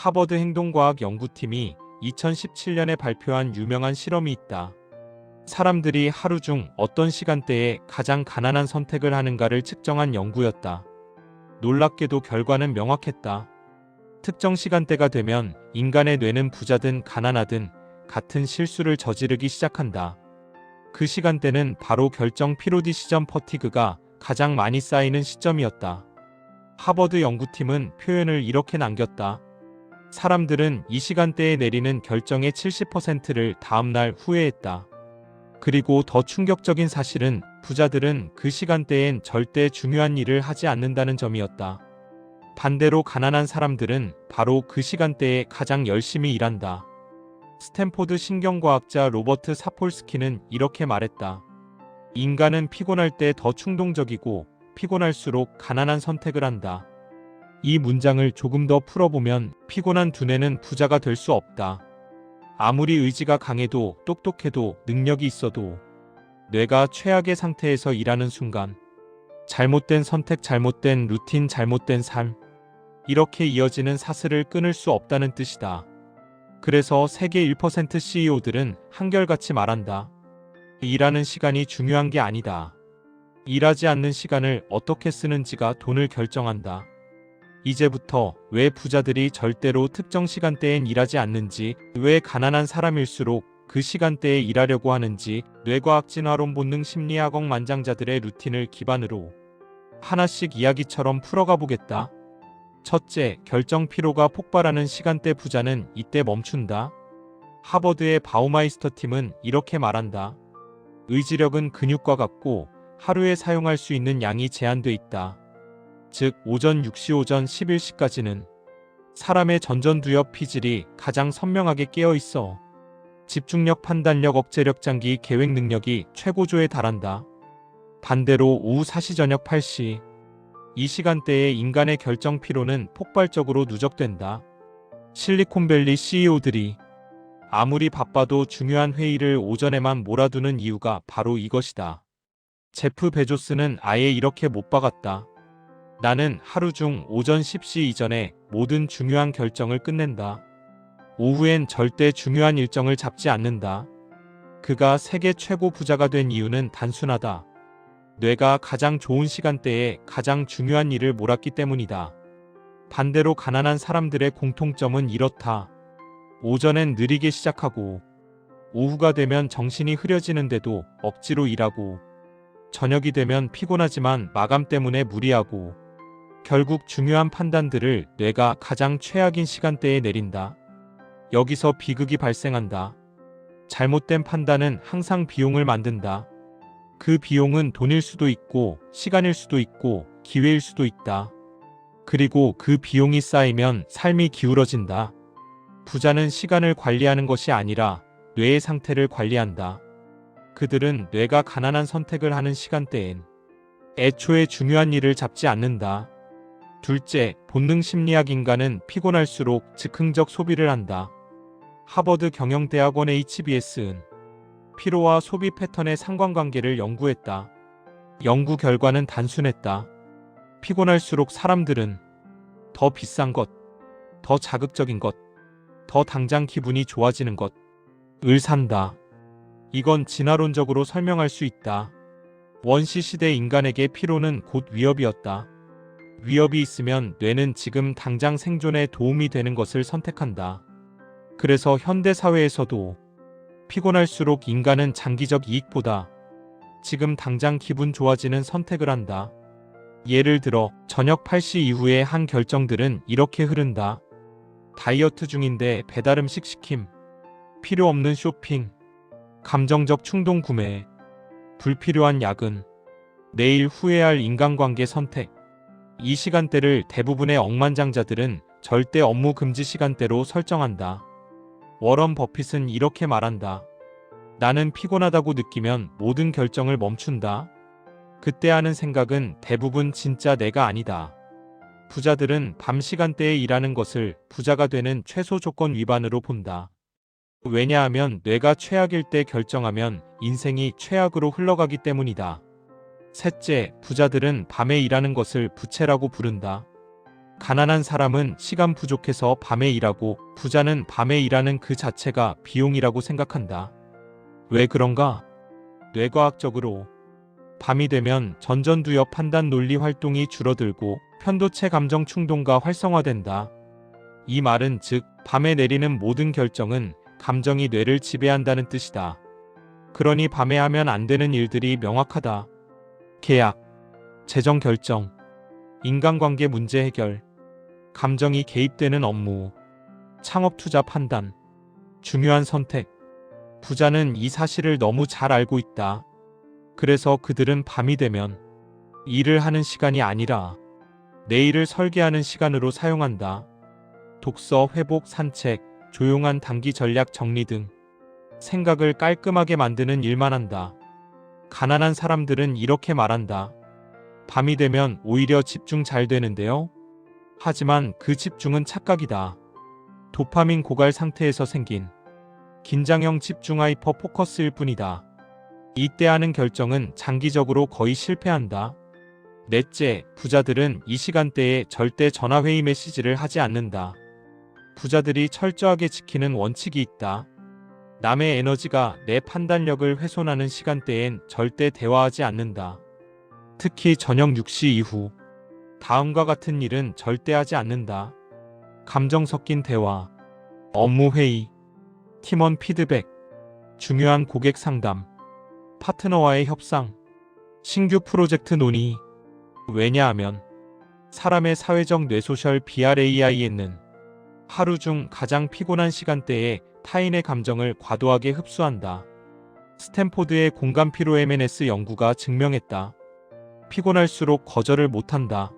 하버드 행동과학 연구팀이 2017년에 발표한 유명한 실험이 있다. 사람들이 하루 중 어떤 시간대에 가장 가난한 선택을 하는가를 측정한 연구였다. 놀랍게도 결과는 명확했다. 특정 시간대가 되면 인간의 뇌는 부자든 가난하든 같은 실수를 저지르기 시작한다. 그 시간대는 바로 결정 피로 디시전 퍼티그가 가장 많이 쌓이는 시점이었다. 하버드 연구팀은 표현을 이렇게 남겼다. 사람들은 이 시간대에 내리는 결정의 70%를 다음날 후회했다. 그리고 더 충격적인 사실은 부자들은 그 시간대엔 절대 중요한 일을 하지 않는다는 점이었다. 반대로 가난한 사람들은 바로 그 시간대에 가장 열심히 일한다. 스탠포드 신경과학자 로버트 사폴스키는 이렇게 말했다. 인간은 피곤할 때 더 충동적이고 피곤할수록 가난한 선택을 한다. 이 문장을 조금 더 풀어보면 피곤한 두뇌는 부자가 될 수 없다. 아무리 의지가 강해도 똑똑해도 능력이 있어도 뇌가 최악의 상태에서 일하는 순간 잘못된 선택, 잘못된 루틴, 잘못된 삶 이렇게 이어지는 사슬을 끊을 수 없다는 뜻이다. 그래서 세계 1% CEO들은 한결같이 말한다. 일하는 시간이 중요한 게 아니다. 일하지 않는 시간을 어떻게 쓰는지가 돈을 결정한다. 이제부터 왜 부자들이 절대로 특정 시간대엔 일하지 않는지, 왜 가난한 사람일수록 그 시간대에 일하려고 하는지 뇌과학 진화론 본능 심리학 억만장자들의 루틴을 기반으로 하나씩 이야기처럼 풀어가 보겠다. 첫째, 결정 피로가 폭발하는 시간대 부자는 이때 멈춘다. 하버드의 바우마이스터 팀은 이렇게 말한다. 의지력은 근육과 같고 하루에 사용할 수 있는 양이 제한돼 있다. 즉 오전 6시 오전 11시까지는 사람의 전전두엽 피질이 가장 선명하게 깨어 있어 집중력, 판단력, 억제력, 장기 계획 능력이 최고조에 달한다. 반대로 오후 4시 저녁 8시 이 시간대에 인간의 결정 피로는 폭발적으로 누적된다. 실리콘밸리 CEO들이 아무리 바빠도 중요한 회의를 오전에만 몰아두는 이유가 바로 이것이다. 제프 베조스는 아예 이렇게 못 박았다. 나는 하루 중 오전 10시 이전에 모든 중요한 결정을 끝낸다. 오후엔 절대 중요한 일정을 잡지 않는다. 그가 세계 최고 부자가 된 이유는 단순하다. 뇌가 가장 좋은 시간대에 가장 중요한 일을 몰았기 때문이다. 반대로 가난한 사람들의 공통점은 이렇다. 오전엔 느리게 시작하고 오후가 되면 정신이 흐려지는데도 억지로 일하고 저녁이 되면 피곤하지만 마감 때문에 무리하고 결국 중요한 판단들을 뇌가 가장 최악인 시간대에 내린다. 여기서 비극이 발생한다. 잘못된 판단은 항상 비용을 만든다. 그 비용은 돈일 수도 있고 시간일 수도 있고 기회일 수도 있다. 그리고 그 비용이 쌓이면 삶이 기울어진다. 부자는 시간을 관리하는 것이 아니라 뇌의 상태를 관리한다. 그들은 뇌가 가난한 선택을 하는 시간대엔 애초에 중요한 일을 잡지 않는다. 둘째, 본능 심리학. 인간은 피곤할수록 즉흥적 소비를 한다. 하버드 경영대학원의 HBS은 피로와 소비 패턴의 상관관계를 연구했다. 연구 결과는 단순했다. 피곤할수록 사람들은 더 비싼 것, 더 자극적인 것, 더 당장 기분이 좋아지는 것을 산다. 이건 진화론적으로 설명할 수 있다. 원시시대 인간에게 피로는 곧 위협이었다. 위협이 있으면 뇌는 지금 당장 생존에 도움이 되는 것을 선택한다. 그래서 현대 사회에서도 피곤할수록 인간은 장기적 이익보다 지금 당장 기분 좋아지는 선택을 한다. 예를 들어 저녁 8시 이후의 한 결정들은 이렇게 흐른다. 다이어트 중인데 배달음식 시킴, 필요 없는 쇼핑, 감정적 충동 구매, 불필요한 야근, 내일 후회할 인간관계 선택. 이 시간대를 대부분의 억만장자들은 절대 업무 금지 시간대로 설정한다. 워런 버핏은 이렇게 말한다. 나는 피곤하다고 느끼면 모든 결정을 멈춘다. 그때 하는 생각은 대부분 진짜 내가 아니다. 부자들은 밤 시간대에 일하는 것을 부자가 되는 최소 조건 위반으로 본다. 왜냐하면 뇌가 최악일 때 결정하면 인생이 최악으로 흘러가기 때문이다. 셋째, 부자들은 밤에 일하는 것을 부채라고 부른다. 가난한 사람은 시간 부족해서 밤에 일하고 부자는 밤에 일하는 그 자체가 비용이라고 생각한다. 왜 그런가? 뇌과학적으로 밤이 되면 전전두엽 판단 논리 활동이 줄어들고 편도체 감정 충동가 활성화된다. 이 말은 즉 밤에 내리는 모든 결정은 감정이 뇌를 지배한다는 뜻이다. 그러니 밤에 하면 안 되는 일들이 명확하다. 계약, 재정 결정, 인간관계 문제 해결, 감정이 개입되는 업무, 창업 투자 판단, 중요한 선택. 부자는 이 사실을 너무 잘 알고 있다. 그래서 그들은 밤이 되면 일을 하는 시간이 아니라 내일을 설계하는 시간으로 사용한다. 독서, 회복, 산책, 조용한 단기 전략 정리 등 생각을 깔끔하게 만드는 일만 한다. 가난한 사람들은 이렇게 말한다. 밤이 되면 오히려 집중 잘 되는데요. 하지만 그 집중은 착각이다. 도파민 고갈 상태에서 생긴 긴장형 집중 하이퍼 포커스일 뿐이다. 이때 하는 결정은 장기적으로 거의 실패한다. 넷째, 부자들은 이 시간대에 절대 전화회의 메시지를 하지 않는다. 부자들이 철저하게 지키는 원칙이 있다. 남의 에너지가 내 판단력을 훼손하는 시간대엔 절대 대화하지 않는다. 특히 저녁 6시 이후 다음과 같은 일은 절대 하지 않는다. 감정 섞인 대화, 업무 회의, 팀원 피드백, 중요한 고객 상담, 파트너와의 협상, 신규 프로젝트 논의. 왜냐하면 사람의 사회적 뇌소셜 BRAIN은 하루 중 가장 피곤한 시간대에 타인의 감정을 과도하게 흡수한다. 스탠포드의 공감 피로 MNS 연구가 증명했다. 피곤할수록 거절을 못한다.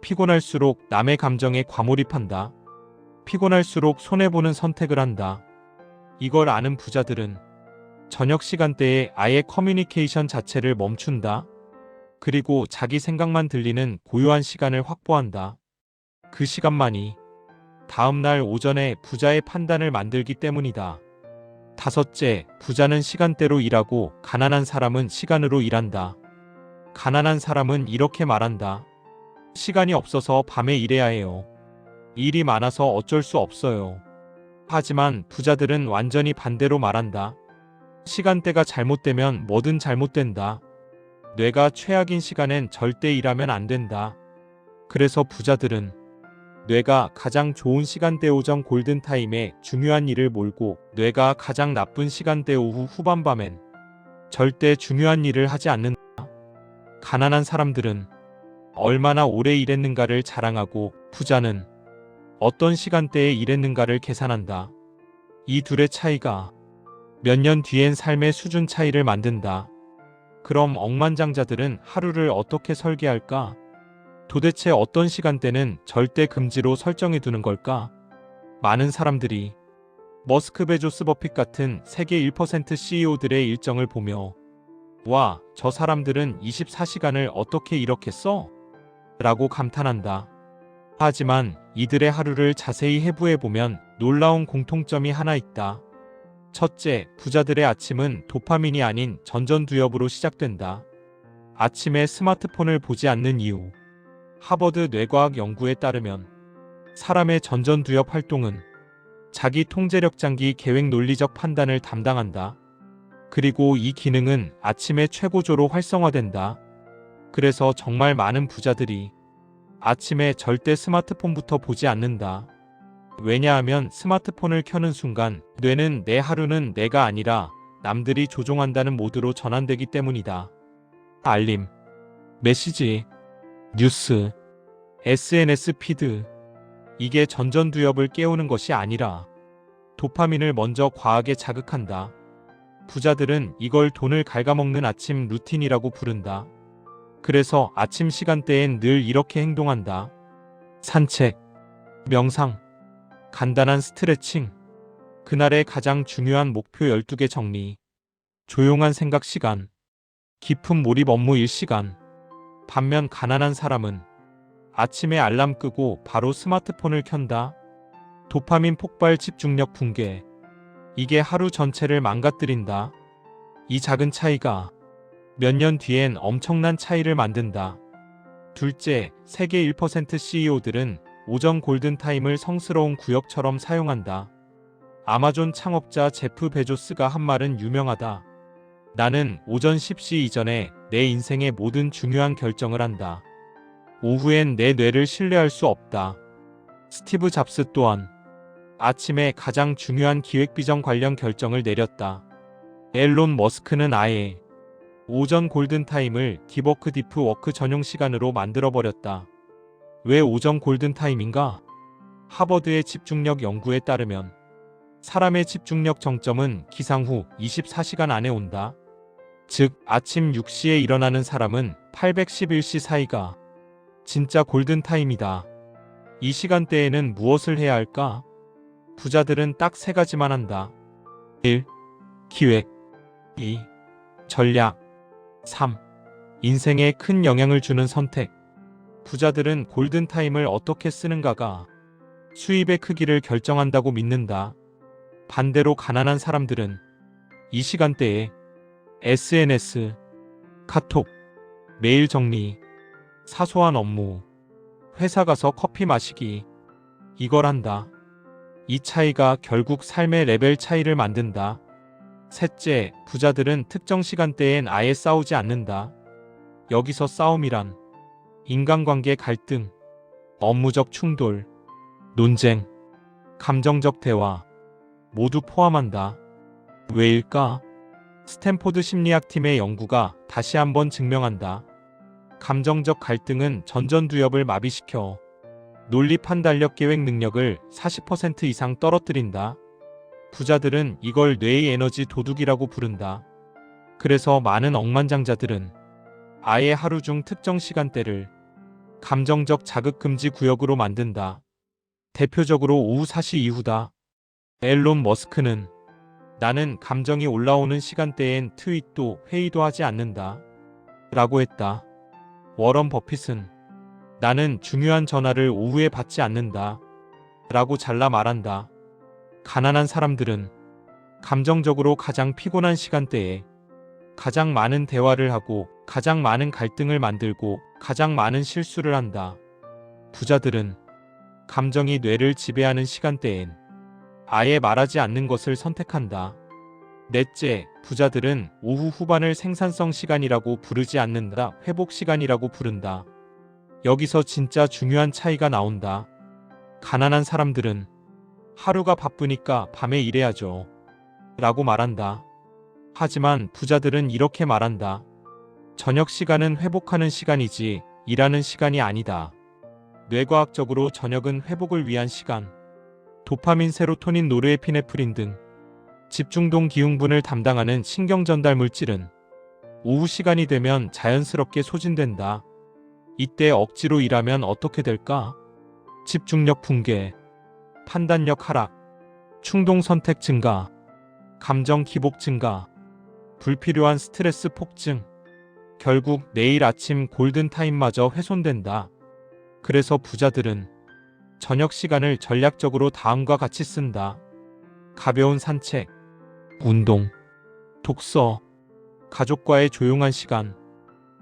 피곤할수록 남의 감정에 과몰입한다. 피곤할수록 손해보는 선택을 한다. 이걸 아는 부자들은 저녁 시간대에 아예 커뮤니케이션 자체를 멈춘다. 그리고 자기 생각만 들리는 고요한 시간을 확보한다. 그 시간만이 다음날 오전에 부자의 판단을 만들기 때문이다. 다섯째, 부자는 시간대로 일하고 가난한 사람은 시간으로 일한다. 가난한 사람은 이렇게 말한다. 시간이 없어서 밤에 일해야 해요. 일이 많아서 어쩔 수 없어요. 하지만 부자들은 완전히 반대로 말한다. 시간대가 잘못되면 뭐든 잘못된다. 뇌가 최악인 시간엔 절대 일하면 안 된다. 그래서 부자들은 뇌가 가장 좋은 시간대 오전 골든타임에 중요한 일을 몰고 뇌가 가장 나쁜 시간대 오후 후반밤엔 절대 중요한 일을 하지 않는다. 가난한 사람들은 얼마나 오래 일했는가를 자랑하고 부자는 어떤 시간대에 일했는가를 계산한다. 이 둘의 차이가 몇 년 뒤엔 삶의 수준 차이를 만든다. 그럼 억만장자들은 하루를 어떻게 설계할까? 도대체 어떤 시간대는 절대 금지로 설정해 두는 걸까? 많은 사람들이 머스크, 베조스, 버핏 같은 세계 1% CEO들의 일정을 보며 와, 저 사람들은 24시간을 어떻게 이렇게 써? 라고 감탄한다. 하지만 이들의 하루를 자세히 해부해보면 놀라운 공통점이 하나 있다. 첫째, 부자들의 아침은 도파민이 아닌 전전두엽으로 시작된다. 아침에 스마트폰을 보지 않는 이유. 하버드 뇌과학 연구에 따르면 사람의 전전두엽 활동은 자기 통제력 장기 계획 논리적 판단을 담당한다. 그리고 이 기능은 아침에 최고조로 활성화된다. 그래서 정말 많은 부자들이 아침에 절대 스마트폰부터 보지 않는다. 왜냐하면 스마트폰을 켜는 순간 뇌는 내 하루는 내가 아니라 남들이 조종한다는 모드로 전환되기 때문이다. 알림, 메시지, 뉴스, SNS 피드. 이게 전전두엽을 깨우는 것이 아니라 도파민을 먼저 과하게 자극한다. 부자들은 이걸 돈을 갉아먹는 아침 루틴이라고 부른다. 그래서 아침 시간대엔 늘 이렇게 행동한다. 산책, 명상, 간단한 스트레칭, 그날의 가장 중요한 목표 12개 정리, 조용한 생각 시간, 깊은 몰입 업무 일 시간. 반면 가난한 사람은 아침에 알람 끄고 바로 스마트폰을 켠다. 도파민 폭발, 집중력 붕괴. 이게 하루 전체를 망가뜨린다. 이 작은 차이가 몇 년 뒤엔 엄청난 차이를 만든다. 둘째, 세계 1% CEO들은 오전 골든타임을 성스러운 구역처럼 사용한다. 아마존 창업자 제프 베조스가 한 말은 유명하다. 나는 오전 10시 이전에 내 인생의 모든 중요한 결정을 한다. 오후엔 내 뇌를 신뢰할 수 없다. 스티브 잡스 또한 아침에 가장 중요한 기획비전 관련 결정을 내렸다. 앨런 머스크는 아예 오전 골든타임을 딥워크 딥워크 전용 시간으로 만들어버렸다. 왜 오전 골든타임인가? 하버드의 집중력 연구에 따르면 사람의 집중력 정점은 기상 후 24시간 안에 온다. 즉 아침 6시에 일어나는 사람은 811시 사이가 진짜 골든타임이다. 이 시간대에는 무엇을 해야 할까? 부자들은 딱 세 가지만 한다. 1. 기획 2. 전략 3. 인생에 큰 영향을 주는 선택. 부자들은 골든타임을 어떻게 쓰는가가 수입의 크기를 결정한다고 믿는다. 반대로 가난한 사람들은 이 시간대에 SNS, 카톡, 메일 정리, 사소한 업무, 회사 가서 커피 마시기, 이걸 한다. 이 차이가 결국 삶의 레벨 차이를 만든다. 셋째, 부자들은 특정 시간대엔 아예 싸우지 않는다. 여기서 싸움이란 인간관계 갈등, 업무적 충돌, 논쟁, 감정적 대화 모두 포함한다. 왜일까? 스탠포드 심리학팀의 연구가 다시 한번 증명한다. 감정적 갈등은 전전두엽을 마비시켜 논리 판단력 계획 능력을 40% 이상 떨어뜨린다. 부자들은 이걸 뇌의 에너지 도둑이라고 부른다. 그래서 많은 억만장자들은 아예 하루 중 특정 시간대를 감정적 자극 금지 구역으로 만든다. 대표적으로 오후 4시 이후다. 앨런 머스크는 나는 감정이 올라오는 시간대엔 트윗도 회의도 하지 않는다. 라고 했다. 워런 버핏은 나는 중요한 전화를 오후에 받지 않는다. 라고 잘라 말한다. 가난한 사람들은 감정적으로 가장 피곤한 시간대에 가장 많은 대화를 하고 가장 많은 갈등을 만들고 가장 많은 실수를 한다. 부자들은 감정이 뇌를 지배하는 시간대엔 아예 말하지 않는 것을 선택한다. 넷째, 부자들은 오후 후반을 생산성 시간이라고 부르지 않는다. 회복 시간이라고 부른다. 여기서 진짜 중요한 차이가 나온다. 가난한 사람들은 하루가 바쁘니까 밤에 일해야죠. 라고 말한다. 하지만 부자들은 이렇게 말한다. 저녁 시간은 회복하는 시간이지 일하는 시간이 아니다. 뇌과학적으로 저녁은 회복을 위한 시간. 도파민, 세로토닌, 노르에피네프린 등 집중동 기흥분을 담당하는 신경전달 물질은 오후 시간이 되면 자연스럽게 소진된다. 이때 억지로 일하면 어떻게 될까? 집중력 붕괴, 판단력 하락, 충동 선택 증가, 감정 기복 증가, 불필요한 스트레스 폭증, 결국 내일 아침 골든타임마저 훼손된다. 그래서 부자들은 저녁 시간을 전략적으로 다음과 같이 쓴다. 가벼운 산책, 운동, 독서, 가족과의 조용한 시간,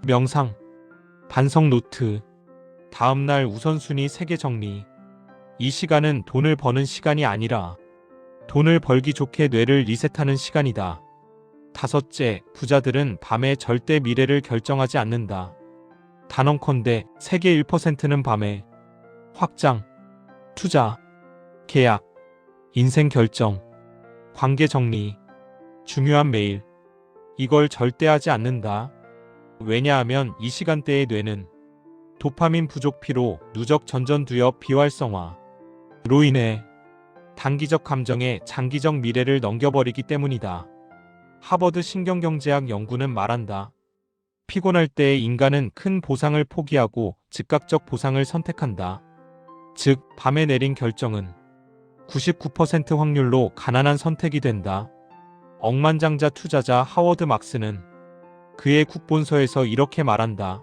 명상, 반성 노트, 다음날 우선순위 3개 정리. 이 시간은 돈을 버는 시간이 아니라 돈을 벌기 좋게 뇌를 리셋하는 시간이다. 다섯째, 부자들은 밤에 절대 미래를 결정하지 않는다. 단언컨대 세계 1%는 밤에 확장, 투자, 계약, 인생 결정, 관계 정리, 중요한 메일, 이걸 절대 하지 않는다. 왜냐하면 이 시간대의 뇌는 도파민 부족 피로, 누적 전전두엽 비활성화로 인해 단기적 감정에 장기적 미래를 넘겨버리기 때문이다. 하버드 신경경제학 연구는 말한다. 피곤할 때 인간은 큰 보상을 포기하고 즉각적 보상을 선택한다. 즉, 밤에 내린 결정은 99% 확률로 가난한 선택이 된다. 억만장자 투자자 하워드 막스는 그의 국본서에서 이렇게 말한다.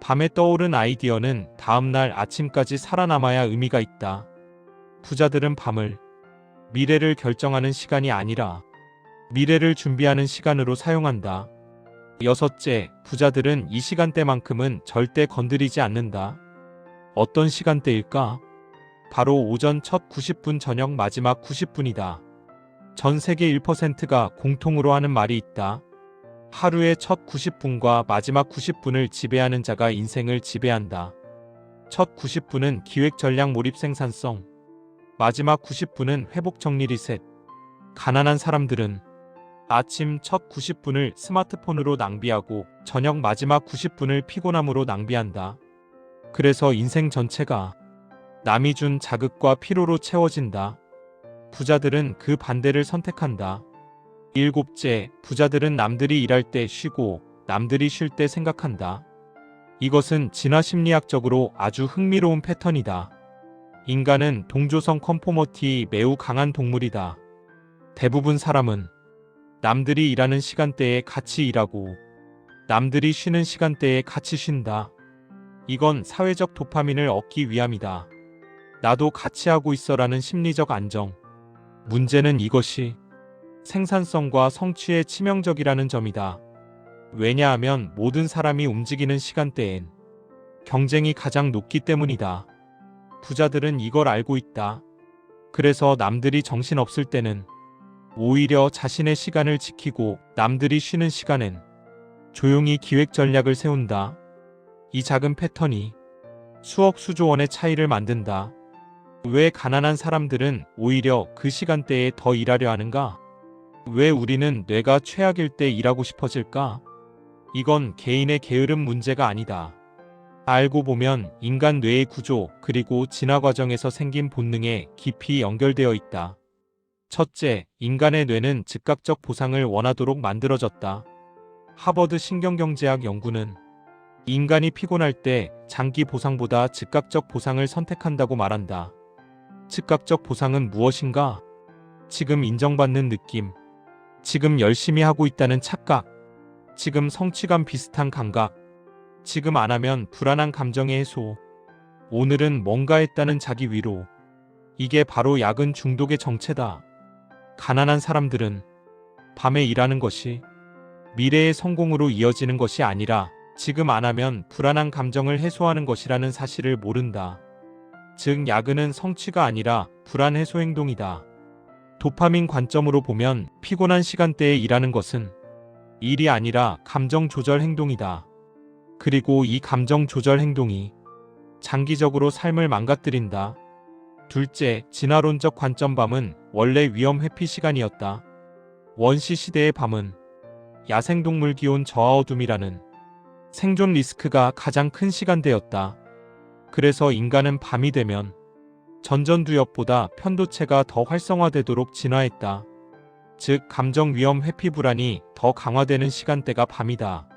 밤에 떠오른 아이디어는 다음날 아침까지 살아남아야 의미가 있다. 부자들은 밤을 미래를 결정하는 시간이 아니라 미래를 준비하는 시간으로 사용한다. 여섯째, 부자들은 이 시간대만큼은 절대 건드리지 않는다. 어떤 시간대일까? 바로 오전 첫 90분, 저녁 마지막 90분이다. 전 세계 1%가 공통으로 하는 말이 있다. 하루의 첫 90분과 마지막 90분을 지배하는 자가 인생을 지배한다. 첫 90분은 기획, 전략, 몰입, 생산성. 마지막 90분은 회복, 정리, 리셋. 가난한 사람들은 아침 첫 90분을 스마트폰으로 낭비하고 저녁 마지막 90분을 피곤함으로 낭비한다. 그래서 인생 전체가 남이 준 자극과 피로로 채워진다. 부자들은 그 반대를 선택한다. 일곱째, 부자들은 남들이 일할 때 쉬고 남들이 쉴 때 생각한다. 이것은 진화 심리학적으로 아주 흥미로운 패턴이다. 인간은 동조성 컨포머티에 매우 강한 동물이다. 대부분 사람은 남들이 일하는 시간대에 같이 일하고 남들이 쉬는 시간대에 같이 쉰다. 이건 사회적 도파민을 얻기 위함이다. 나도 같이 하고 있어라는 심리적 안정. 문제는 이것이 생산성과 성취에 치명적이라는 점이다. 왜냐하면 모든 사람이 움직이는 시간대엔 경쟁이 가장 높기 때문이다. 부자들은 이걸 알고 있다. 그래서 남들이 정신없을 때는 오히려 자신의 시간을 지키고 남들이 쉬는 시간엔 조용히 기획 전략을 세운다. 이 작은 패턴이 수억 수조 원의 차이를 만든다. 왜 가난한 사람들은 오히려 그 시간대에 더 일하려 하는가? 왜 우리는 뇌가 최악일 때 일하고 싶어질까? 이건 개인의 게으름 문제가 아니다. 알고 보면 인간 뇌의 구조 그리고 진화 과정에서 생긴 본능에 깊이 연결되어 있다. 첫째, 인간의 뇌는 즉각적 보상을 원하도록 만들어졌다. 하버드 신경경제학 연구는 인간이 피곤할 때 장기 보상보다 즉각적 보상을 선택한다고 말한다. 즉각적 보상은 무엇인가? 지금 인정받는 느낌, 지금 열심히 하고 있다는 착각, 지금 성취감 비슷한 감각, 지금 안 하면 불안한 감정의 해소, 오늘은 뭔가 했다는 자기 위로. 이게 바로 야근 중독의 정체다. 가난한 사람들은 밤에 일하는 것이 미래의 성공으로 이어지는 것이 아니라 지금 안 하면 불안한 감정을 해소하는 것이라는 사실을 모른다. 즉, 야근은 성취가 아니라 불안 해소 행동이다. 도파민 관점으로 보면 피곤한 시간대에 일하는 것은 일이 아니라 감정 조절 행동이다. 그리고 이 감정 조절 행동이 장기적으로 삶을 망가뜨린다. 둘째, 진화론적 관점. 밤은 원래 위험 회피 시간이었다. 원시 시대의 밤은 야생동물 기온 저하 어둠이라는 생존 리스크가 가장 큰 시간대였다. 그래서 인간은 밤이 되면 전전두엽보다 편도체가 더 활성화되도록 진화했다. 즉, 감정 위험 회피 불안이 더 강화되는 시간대가 밤이다.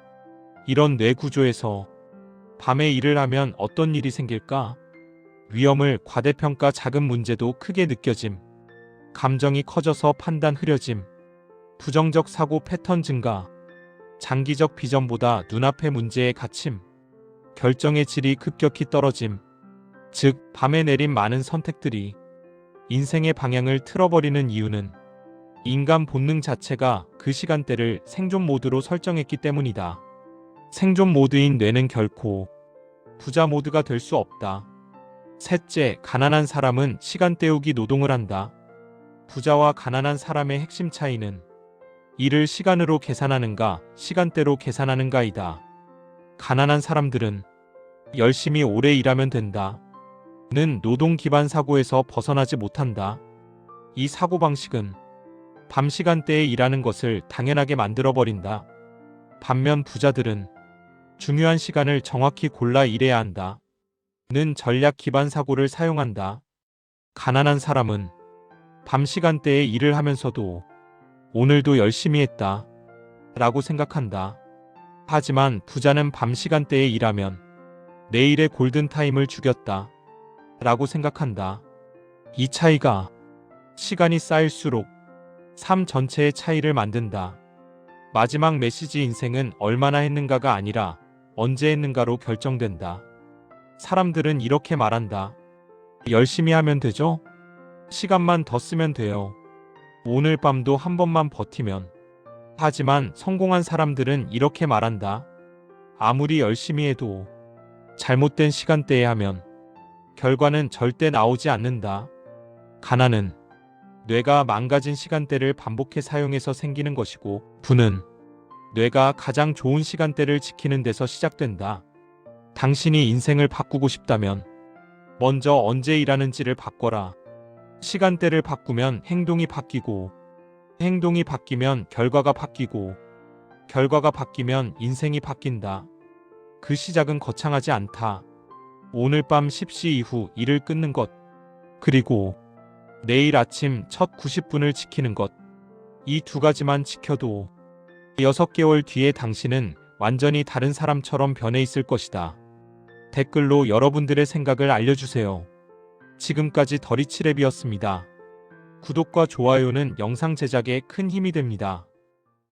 이런 뇌 구조에서 밤에 일을 하면 어떤 일이 생길까? 위험을 과대평가, 작은 문제도 크게 느껴짐, 감정이 커져서 판단 흐려짐, 부정적 사고 패턴 증가, 장기적 비전보다 눈앞의 문제에 갇힘, 결정의 질이 급격히 떨어짐. 즉, 밤에 내린 많은 선택들이 인생의 방향을 틀어버리는 이유는 인간 본능 자체가 그 시간대를 생존 모드로 설정했기 때문이다. 생존 모드인 뇌는 결코 부자 모드가 될 수 없다. 셋째, 가난한 사람은 시간 때우기 노동을 한다. 부자와 가난한 사람의 핵심 차이는 일을 시간으로 계산하는가, 시간대로 계산하는가이다. 가난한 사람들은 열심히 오래 일하면 된다. 는 노동 기반 사고에서 벗어나지 못한다. 이 사고방식은 밤 시간대에 일하는 것을 당연하게 만들어버린다. 반면 부자들은 중요한 시간을 정확히 골라 일해야 한다. 는 전략 기반 사고를 사용한다. 가난한 사람은 밤 시간대에 일을 하면서도 오늘도 열심히 했다 라고 생각한다. 하지만 부자는 밤 시간대에 일하면 내일의 골든타임을 죽였다 라고 생각한다. 이 차이가 시간이 쌓일수록 삶 전체의 차이를 만든다. 마지막 메시지: 인생은 얼마나 했는가가 아니라 언제 했는가로 결정된다. 사람들은 이렇게 말한다. 열심히 하면 되죠? 시간만 더 쓰면 돼요. 오늘 밤도 한 번만 버티면. 하지만 성공한 사람들은 이렇게 말한다. 아무리 열심히 해도 잘못된 시간대에 하면 결과는 절대 나오지 않는다. 가난은 뇌가 망가진 시간대를 반복해 사용해서 생기는 것이고, 부는 뇌가 가장 좋은 시간대를 지키는 데서 시작된다. 당신이 인생을 바꾸고 싶다면 먼저 언제 일하는지를 바꿔라. 시간대를 바꾸면 행동이 바뀌고, 행동이 바뀌면 결과가 바뀌고, 결과가 바뀌면 인생이 바뀐다. 그 시작은 거창하지 않다. 오늘 밤 10시 이후 일을 끊는 것, 그리고 내일 아침 첫 90분을 지키는 것. 이 두 가지만 지켜도 6개월 뒤에 당신은 완전히 다른 사람처럼 변해 있을 것이다. 댓글로 여러분들의 생각을 알려주세요. 지금까지 더리치랩이었습니다. 구독과 좋아요는 영상 제작에 큰 힘이 됩니다.